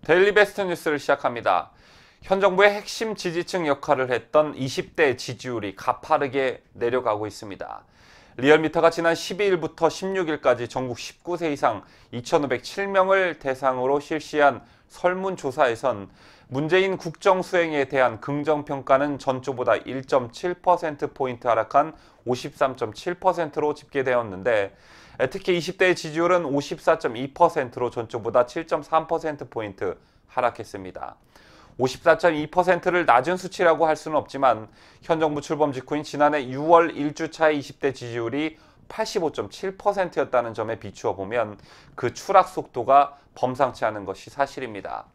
데일리 베스트 뉴스를 시작합니다. 현 정부의 핵심 지지층 역할을 했던 20대 지지율이 가파르게 내려가고 있습니다. 리얼미터가 지난 12일부터 16일까지 전국 19세 이상 2,507명을 대상으로 실시한 설문조사에선 문재인 국정수행에 대한 긍정평가는 전주보다 1.7%포인트 하락한 53.7%로 집계되었는데, 특히 20대의 지지율은 54.2%로 전주보다 7.3%포인트 하락했습니다. 54.2%를 낮은 수치라고 할 수는 없지만 현 정부 출범 직후인 지난해 6월 1주차의 20대 지지율이 85.7%였다는 점에 비추어 보면 그 추락 속도가 범상치 않은 것이 사실입니다.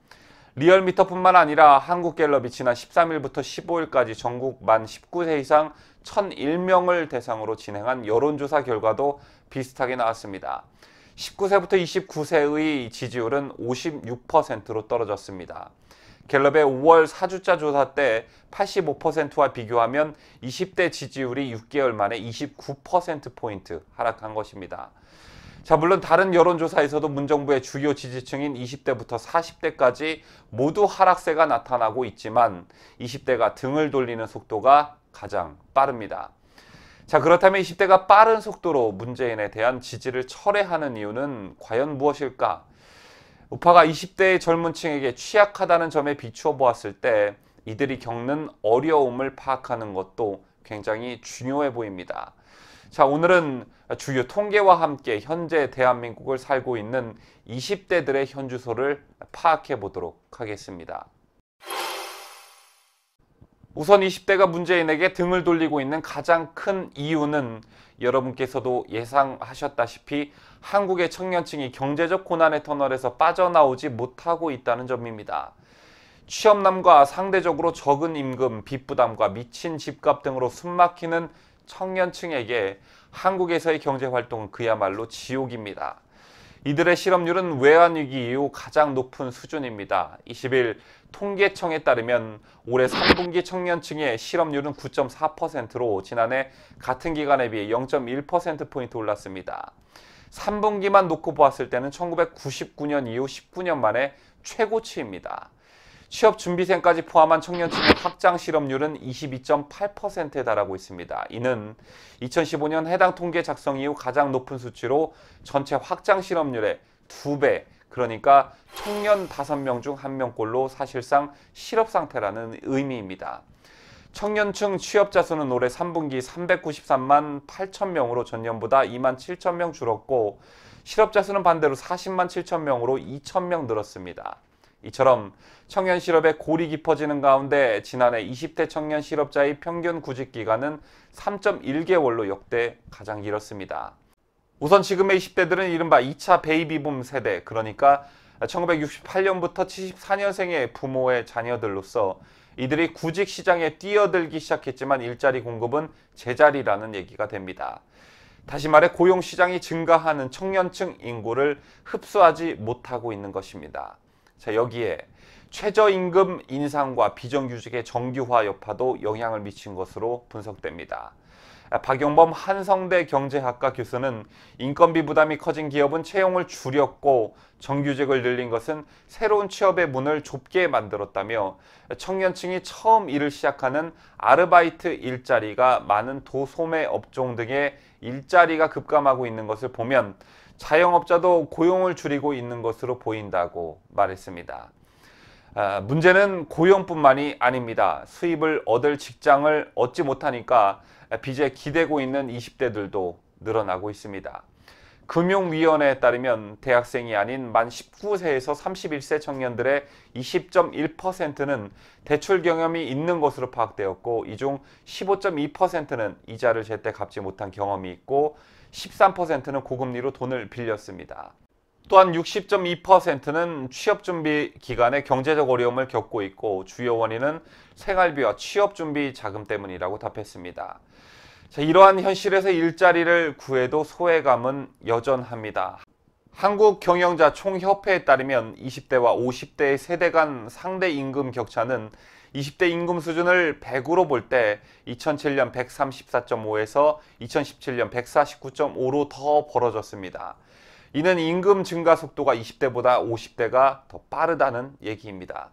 리얼미터뿐만 아니라 한국갤럽이 지난 13일부터 15일까지 전국 만 19세 이상 1,001명을 대상으로 진행한 여론조사 결과도 비슷하게 나왔습니다. 19세부터 29세의 지지율은 56%로 떨어졌습니다. 갤럽의 5월 4주차 조사 때 85%와 비교하면 20대 지지율이 6개월 만에 29%포인트 하락한 것입니다. 자, 물론 다른 여론조사에서도 문정부의 주요 지지층인 20대부터 40대까지 모두 하락세가 나타나고 있지만 20대가 등을 돌리는 속도가 가장 빠릅니다. 자, 그렇다면 20대가 빠른 속도로 문재인에 대한 지지를 철회하는 이유는 과연 무엇일까? 우파가 20대의 젊은 층에게 취약하다는 점에 비추어 보았을 때 이들이 겪는 어려움을 파악하는 것도 굉장히 중요해 보입니다. 자, 오늘은 주요 통계와 함께 현재 대한민국을 살고 있는 20대들의 현주소를 파악해 보도록 하겠습니다. 우선 20대가 문재인에게 등을 돌리고 있는 가장 큰 이유는 여러분께서도 예상하셨다시피 한국의 청년층이 경제적 고난의 터널에서 빠져나오지 못하고 있다는 점입니다. 취업난과 상대적으로 적은 임금, 빚부담과 미친 집값 등으로 숨막히는 청년층에게 한국에서의 경제활동은 그야말로 지옥입니다. 이들의 실업률은 외환위기 이후 가장 높은 수준입니다. 20일 통계청에 따르면 올해 3분기 청년층의 실업률은 9.4%로 지난해 같은 기간에 비해 0.1%포인트 올랐습니다. 3분기만 놓고 보았을 때는 1999년 이후 19년 만에 최고치입니다. 취업준비생까지 포함한 청년층의 확장 실업률은 22.8%에 달하고 있습니다. 이는 2015년 해당 통계 작성 이후 가장 높은 수치로 전체 확장 실업률의 2배, 그러니까 청년 5명 중 1명꼴로 사실상 실업 상태라는 의미입니다. 청년층 취업자 수는 올해 3분기 393만 8천 명으로 전년보다 2만 7천 명 줄었고, 실업자 수는 반대로 40만 7천 명으로 2천 명 늘었습니다. 이처럼 청년 실업의 골이 깊어지는 가운데 지난해 20대 청년 실업자의 평균 구직 기간은 3.1개월로 역대 가장 길었습니다. 우선 지금의 20대들은 이른바 2차 베이비붐 세대, 그러니까 1968년부터 74년생의 부모의 자녀들로서 이들이 구직 시장에 뛰어들기 시작했지만 일자리 공급은 제자리라는 얘기가 됩니다. 다시 말해 고용 시장이 증가하는 청년층 인구를 흡수하지 못하고 있는 것입니다. 자, 여기에 최저임금 인상과 비정규직의 정규화 여파도 영향을 미친 것으로 분석됩니다. 박용범 한성대 경제학과 교수는 인건비 부담이 커진 기업은 채용을 줄였고 정규직을 늘린 것은 새로운 취업의 문을 좁게 만들었다며, 청년층이 처음 일을 시작하는 아르바이트 일자리가 많은 도소매 업종 등의 일자리가 급감하고 있는 것을 보면 자영업자도 고용을 줄이고 있는 것으로 보인다고 말했습니다. 문제는 고용뿐만이 아닙니다. 수입을 얻을 직장을 얻지 못하니까 빚에 기대고 있는 20대들도 늘어나고 있습니다. 금융위원회에 따르면 대학생이 아닌 만 19세에서 31세 청년들의 20.1%는 대출 경험이 있는 것으로 파악되었고, 이 중 15.2%는 이자를 제때 갚지 못한 경험이 있고 13%는 고금리로 돈을 빌렸습니다. 또한 60.2%는 취업준비 기간에 경제적 어려움을 겪고 있고 주요 원인은 생활비와 취업준비 자금 때문이라고 답했습니다. 자, 이러한 현실에서 일자리를 구해도 소외감은 여전합니다. 한국경영자총협회에 따르면 20대와 50대의 세대 간 상대 임금 격차는 20대 임금 수준을 100으로 볼 때 2007년 134.5에서 2017년 149.5로 더 벌어졌습니다. 이는 임금 증가 속도가 20대보다 50대가 더 빠르다는 얘기입니다.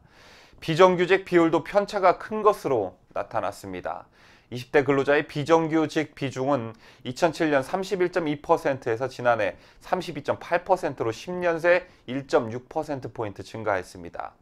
비정규직 비율도 편차가 큰 것으로 나타났습니다. 20대 근로자의 비정규직 비중은 2007년 31.2%에서 지난해 32.8%로 10년 새 1.6%포인트 증가했습니다.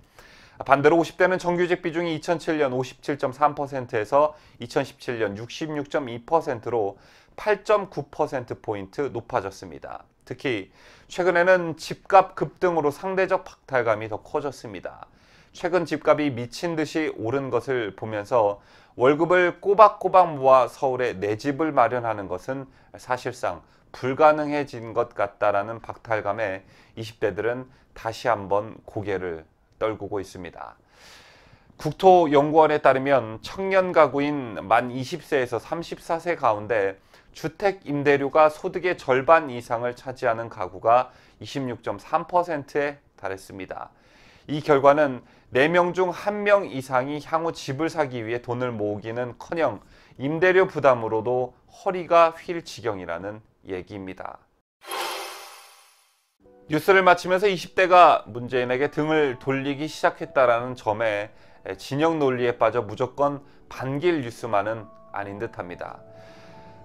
반대로 50대는 정규직 비중이 2007년 57.3%에서 2017년 66.2%로 8.9%포인트 높아졌습니다. 특히 최근에는 집값 급등으로 상대적 박탈감이 더 커졌습니다. 최근 집값이 미친 듯이 오른 것을 보면서 월급을 꼬박꼬박 모아 서울에 내 집을 마련하는 것은 사실상 불가능해진 것 같다라는 박탈감에 20대들은 다시 한번 고개를 떨구고 있습니다. 국토연구원에 따르면 청년 가구인 만 20세에서 34세 가운데 주택 임대료가 소득의 절반 이상을 차지하는 가구가 26.3%에 달했습니다. 이 결과는 4명 중 1명 이상이 향후 집을 사기 위해 돈을 모으기는커녕 임대료 부담으로도 허리가 휠 지경이라는 얘기입니다. 뉴스를 마치면서 20대가 문재인에게 등을 돌리기 시작했다라는 점에 진영 논리에 빠져 무조건 반길 뉴스만은 아닌 듯합니다.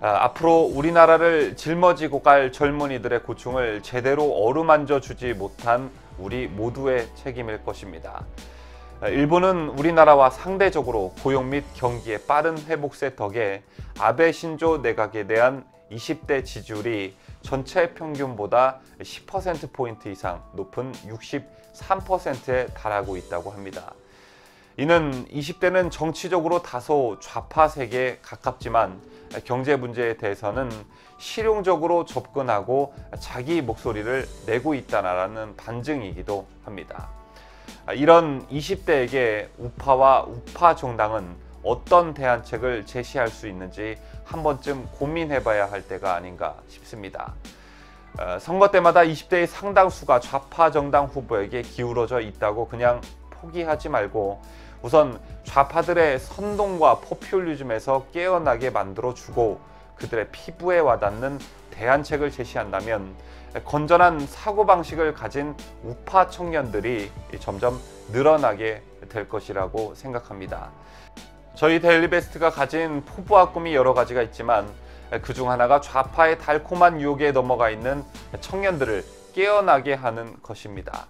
앞으로 우리나라를 짊어지고 갈 젊은이들의 고충을 제대로 어루만져 주지 못한 우리 모두의 책임일 것입니다. 일본은 우리나라와 상대적으로 고용 및 경기의 빠른 회복세 덕에 아베 신조 내각에 대한 20대 지지율이 전체 평균보다 10%포인트 이상 높은 63%에 달하고 있다고 합니다. 이는 20대는 정치적으로 다소 좌파 세계에 가깝지만 경제 문제에 대해서는 실용적으로 접근하고 자기 목소리를 내고 있다는 반증이기도 합니다. 이런 20대에게 우파와 우파 정당은 어떤 대안책을 제시할 수 있는지 한 번쯤 고민해봐야 할 때가 아닌가 싶습니다. 선거 때마다 20대의 상당수가 좌파 정당 후보에게 기울어져 있다고 그냥 포기하지 말고 우선 좌파들의 선동과 포퓰리즘에서 깨어나게 만들어주고 그들의 피부에 와닿는 대안책을 제시한다면 건전한 사고방식을 가진 우파 청년들이 점점 늘어나게 될 것이라고 생각합니다. 저희 데일리베스트가 가진 포부와 꿈이 여러 가지가 있지만 그중 하나가 좌파의 달콤한 유혹에 넘어가 있는 청년들을 깨어나게 하는 것입니다.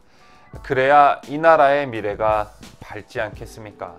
그래야 이 나라의 미래가 밝지 않겠습니까?